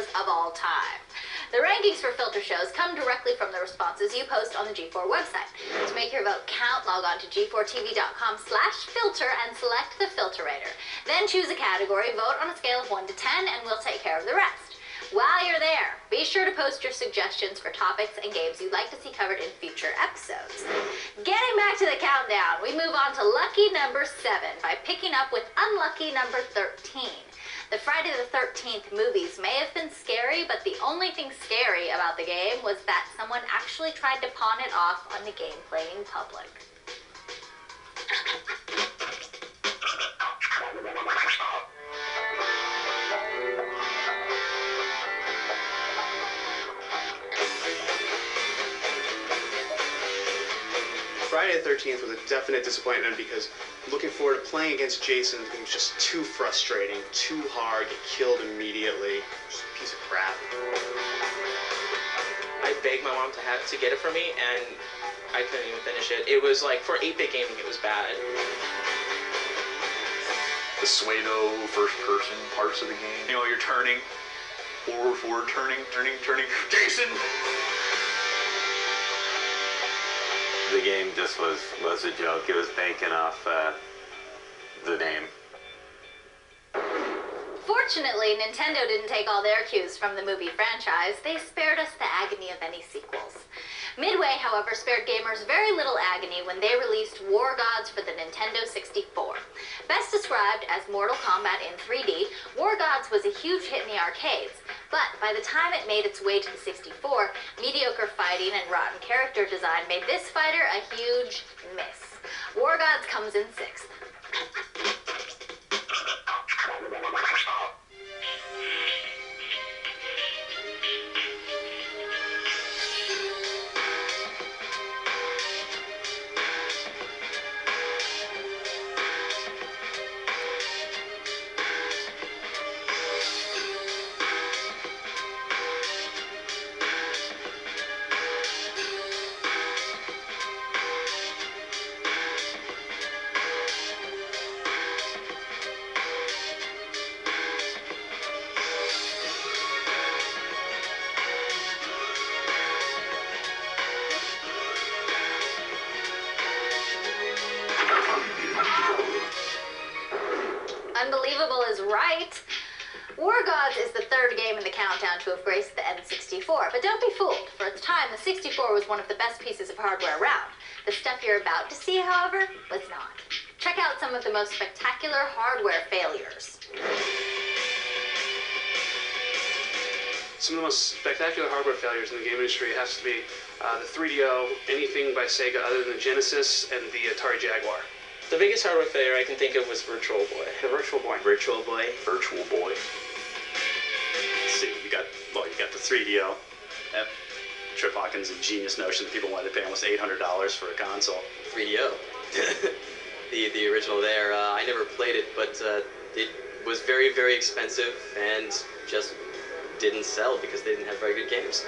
gamers of all time. The rankings for filter shows come directly from the responses you post on the G4 website. To make your vote count, log on to g4tv.com/filter and select the filterator. Then choose a category, vote on a scale of 1 to 10, and we'll take care of the rest. While you're there, be sure to post your suggestions for topics and games you'd like to see covered in future episodes. Getting back to the countdown, we move on to lucky number 7 by picking up with unlucky number 13. The Friday the 13th movies may have been scary, but the only thing scary about the game was that someone actually tried to pawn it off on the game-playing public. Friday the 13th was a definite disappointment because looking forward to playing against Jason, it was just too frustrating, too hard, get killed immediately. Just a piece of crap. I begged my mom to get it for me, and I couldn't even finish it. It was like, for 8-bit gaming, it was bad. The pseudo first-person parts of the game. You know, you're turning, forward, turning, Jason! The game just was a joke. It was banking off the name. Fortunately, Nintendo didn't take all their cues from the movie franchise. They spared us the agony of any sequels. Midway, however, spared gamers very little agony when they released War Gods for the Nintendo 64. Best described as Mortal Kombat in 3D, War Gods was a huge hit in the arcades, but by the time it made its way to the 64, mediocre fighting and rotten character design made this fighter a huge miss. War Gods comes in 6th. Unbelievable is right. War Gods is the 3rd game in the countdown to have graced the N64, but don't be fooled. For its time, the 64 was one of the best pieces of hardware around. The stuff you're about to see, however, was not. Check out some of the most spectacular hardware failures. Some of the most spectacular hardware failures in the game industry has to be the 3DO, anything by Sega other than the Genesis, and the Atari Jaguar. The biggest hardware failure I can think of was Virtual Boy. The Virtual Boy. Virtual Boy. Let's see, you got the 3DO. Trip Hawkins' ingenious notion that people wanted to pay almost $800 for a console. 3DO. the original there. I never played it, but it was very, very expensive and just didn't sell because they didn't have very good games.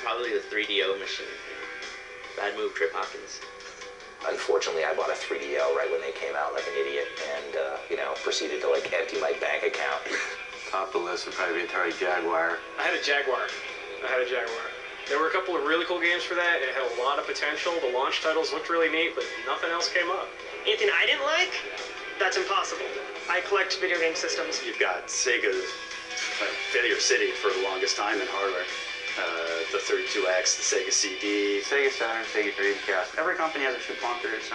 Probably the 3DO machine. Bad move, Trip Hawkins. Unfortunately, I bought a 3DO right when they came out like an idiot and, proceeded to like empty my bank account. Top of the list would probably be Atari Jaguar. I had a Jaguar. There were a couple of really cool games for that. It had a lot of potential. The launch titles looked really neat, but nothing else came up. Anything I didn't like? That's impossible. I collect video game systems. You've got Sega's Failure City for the longest time in hardware. The 32X, the Sega CD. Sega Saturn, Sega Dreamcast. Every company has a few clunkers,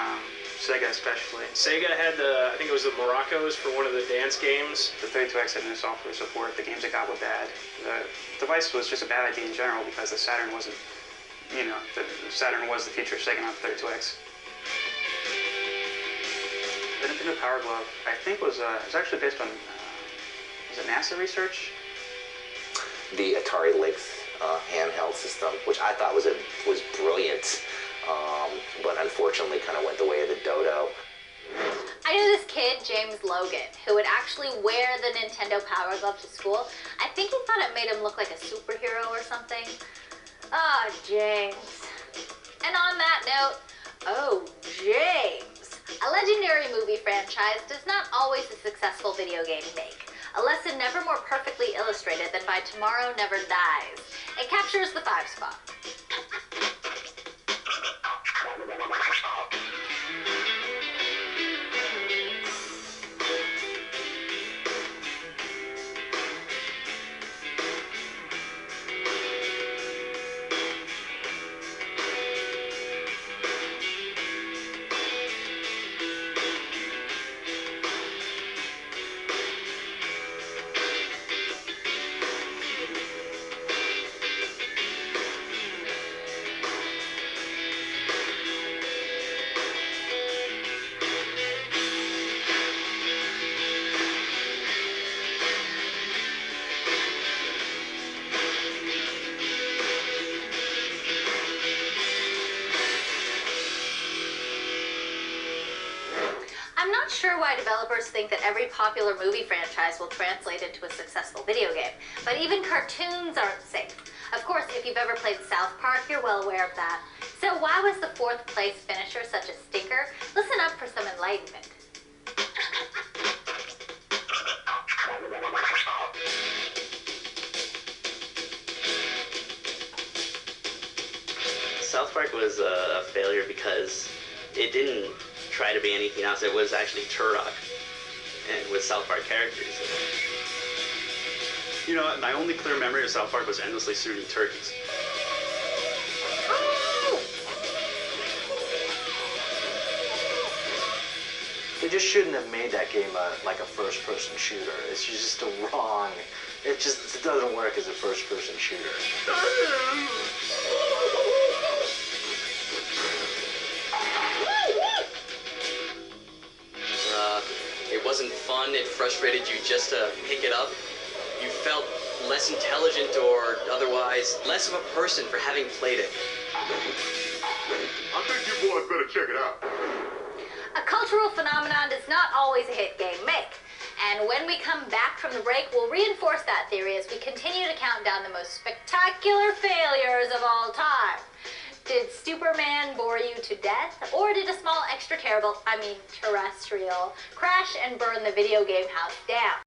Sega especially. Sega had I think it was the Moroccos for one of the dance games. The 32X had no software support. The games it got were bad. The device was just a bad idea in general because the Saturn wasn't, the Saturn was the feature of Sega, not the 32X. The Nintendo Power Glove, I think, was actually based on, was it NASA research? The Atari Lynx handheld system, which I thought was brilliant, but unfortunately kind of went the way of the dodo. I knew this kid, James Logan, who would actually wear the Nintendo Power Glove to school. I think he thought it made him look like a superhero or something. Ah, James. And on that note, oh, James. A legendary movie franchise does not always a successful video game make. A lesson never more perfectly Tomorrow Never Dies. It captures the 5 spot. I'm not sure why developers think that every popular movie franchise will translate into a successful video game, but even cartoons aren't safe. Of course, if you've ever played South Park, you're well aware of that. So why was the 4th place finisher such a stinker? Listen up for some enlightenment. South Park was a failure because it didn't try to be anything else. It was actually Turok and with South Park characters. You know, my only clear memory of South Park was endlessly shooting turkeys. They just shouldn't have made that game like a first-person shooter. It's just a wrong. It doesn't work as a first-person shooter. It wasn't fun. It frustrated you just to pick it up. You felt less intelligent or otherwise less of a person for having played it. I think you boys better check it out. A cultural phenomenon does not always a hit game make. And when we come back from the break, we'll reinforce that theory as we continue to count down the most spectacular failures of all time. Did Superman bore you to death? Or did a small terrestrial, crash and burn the video game house down?